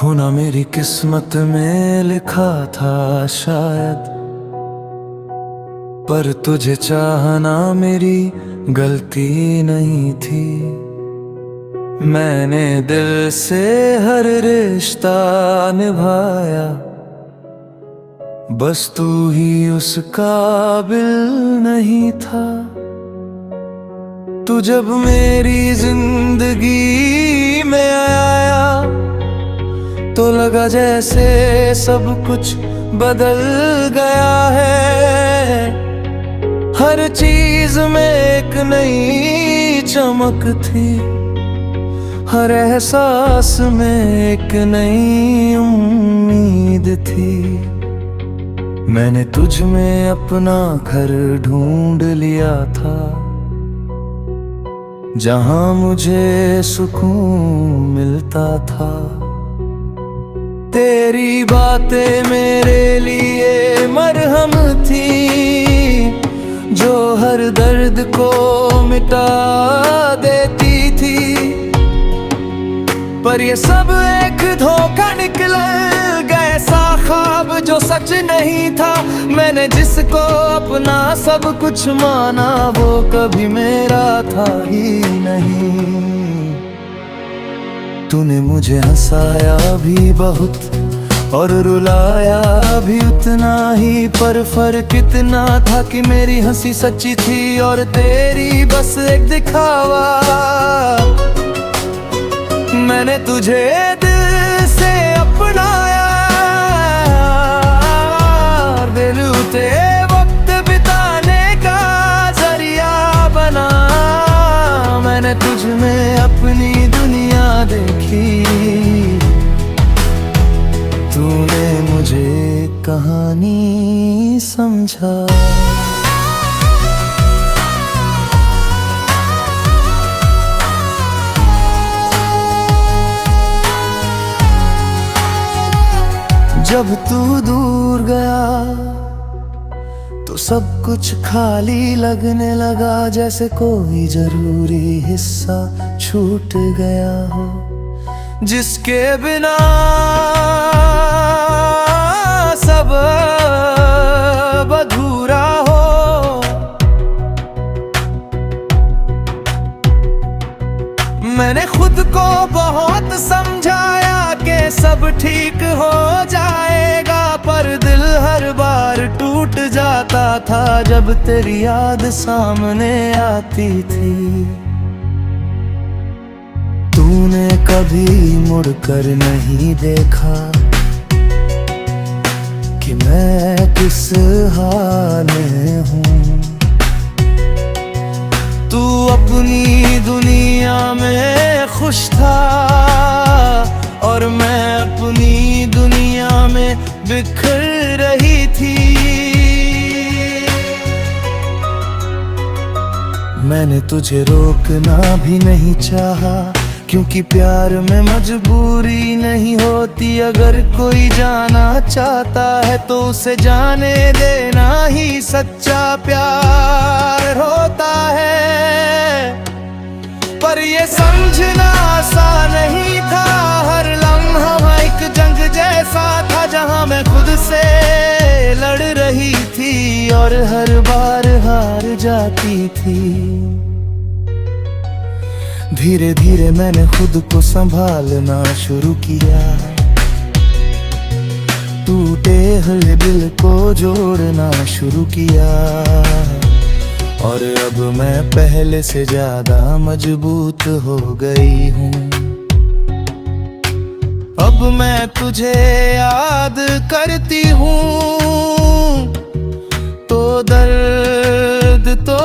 होना मेरी किस्मत में लिखा था शायद, पर तुझे चाहना मेरी गलती नहीं थी। मैंने दिल से हर रिश्ता निभाया, बस तू ही उस काबिल नहीं था। तू जब मेरी जिंदगी में आया तो लगा जैसे सब कुछ बदल गया है। हर चीज में एक नई चमक थी, हर एहसास में एक नई उम्मीद थी। मैंने तुझ में अपना घर ढूंढ लिया था, जहां मुझे सुकून मिलता था। तेरी बातें मेरे लिए मरहम थी, जो हर दर्द को मिटा देती थी। पर ये सब एक धोखा निकल गया, ऐसा ख्वाब जो सच नहीं था। मैंने जिसको अपना सब कुछ माना, वो कभी मेरा था ही नहीं। तूने मुझे हंसाया भी बहुत और रुलाया भी उतना ही, पर फर्क इतना था कि मेरी हंसी सच्ची थी और तेरी बस एक दिखावा। मैंने तुझे दिल से अपनाया, दिल उते वक्त बिताने का जरिया बना। मैंने तुझ में अपनी दुनिया देखी, तूने मुझे कहानी समझा। जब तू दूर गया तो सब कुछ खाली लगने लगा, जैसे कोई जरूरी हिस्सा छूट गया हो, जिसके बिना सब अधूरा हो। मैंने खुद को बहुत समझाया कि सब ठीक हो जाएगा, पर दिल हर बार टूट जाता था जब तेरी याद सामने आती थी। तूने कभी मुड़कर नहीं देखा कि मैं किस हाल में हूँ। तू अपनी दुनिया में खुश था और मैं अपनी दुनिया में बिखर रही थी। मैंने तुझे रोकना भी नहीं चाहा, क्योंकि प्यार में मजबूरी नहीं होती। अगर कोई जाना चाहता है तो उसे जाने देना ही सच्चा प्यार होता है। पर ये समझना आसान नहीं था, हर लम्हा एक जंग जैसा था, जहां मैं खुद से लड़ रही थी और हर बार हार जाती थी। धीरे धीरे मैंने खुद को संभालना शुरू किया, टूटे हुए दिल को जोड़ना शुरू किया। और अब मैं पहले से ज्यादा मजबूत हो गई हूँ। अब मैं तुझे याद करती हूँ तो दर्द तो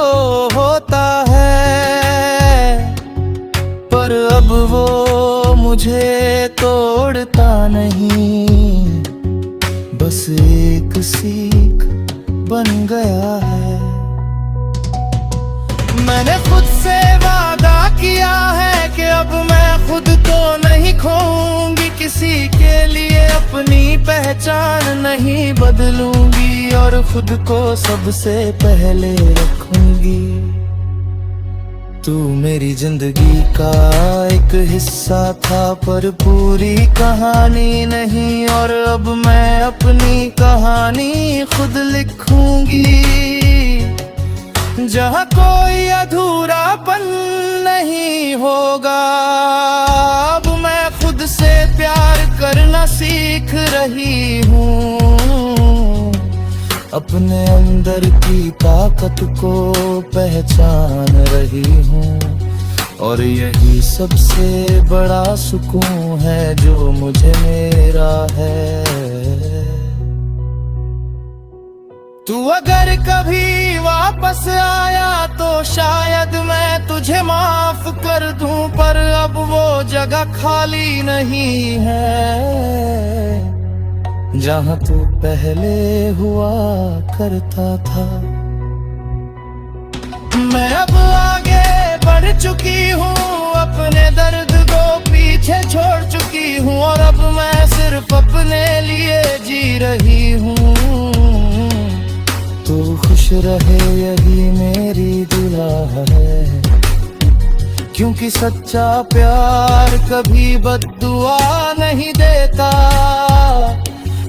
होता है, पर अब वो मुझे तोड़ता नहीं, बस एक सीख बन गया है। मैंने खुद से वादा किया है कि अब मैं खुद को नहीं खोऊंगी, किसी के लिए अपनी पहचान नहीं बदलूंगी और खुद को सबसे पहले रखूंगी। तू मेरी जिंदगी का एक हिस्सा था, पर पूरी कहानी नहीं। और अब मैं अपनी कहानी खुद लिखूंगी, जहाँ कोई अधूरापन नहीं होगा। अब मैं खुद से प्यार करना सीख रही हूँ, अपने अंदर की ताकत को पहचान रही हूँ। और यही सबसे बड़ा सुकून है जो मुझे मेरा है। तू अगर कभी वापस आया तो शायद मैं तुझे माफ कर दूं, पर अब वो जगह खाली नहीं है जहाँ तू पहले हुआ करता था। मैं अब आगे बढ़ चुकी हूँ, अपने दर्द को पीछे छोड़ चुकी हूँ। और अब मैं सिर्फ अपने लिए जी रही हूँ। तू खुश रहे यही मेरी दुआ है, क्योंकि सच्चा प्यार कभी बद्दुआ नहीं देता,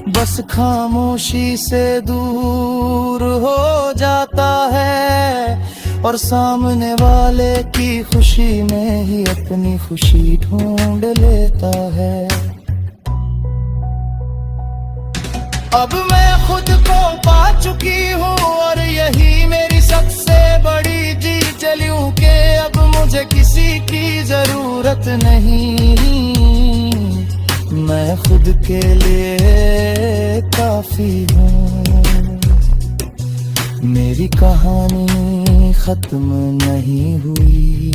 बस खामोशी से दूर हो जाता है। और सामने वाले की खुशी में ही अपनी खुशी ढूंढ लेता है। अब मैं खुद को पा चुकी हूँ, और यही मेरी सबसे बड़ी जीत चलूं के अब मुझे किसी की जरूरत नहीं। मैं खुद के लिए काफी हूँ। मेरी कहानी खत्म नहीं हुई,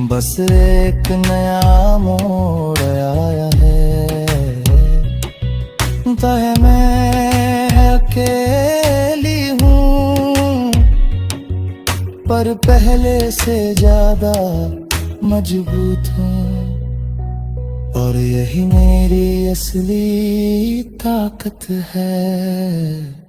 बस एक नया मोड़ आया है। तहे मैं अकेली हूँ, पर पहले से ज्यादा मजबूत हूँ। और यही मेरी असली ताकत है।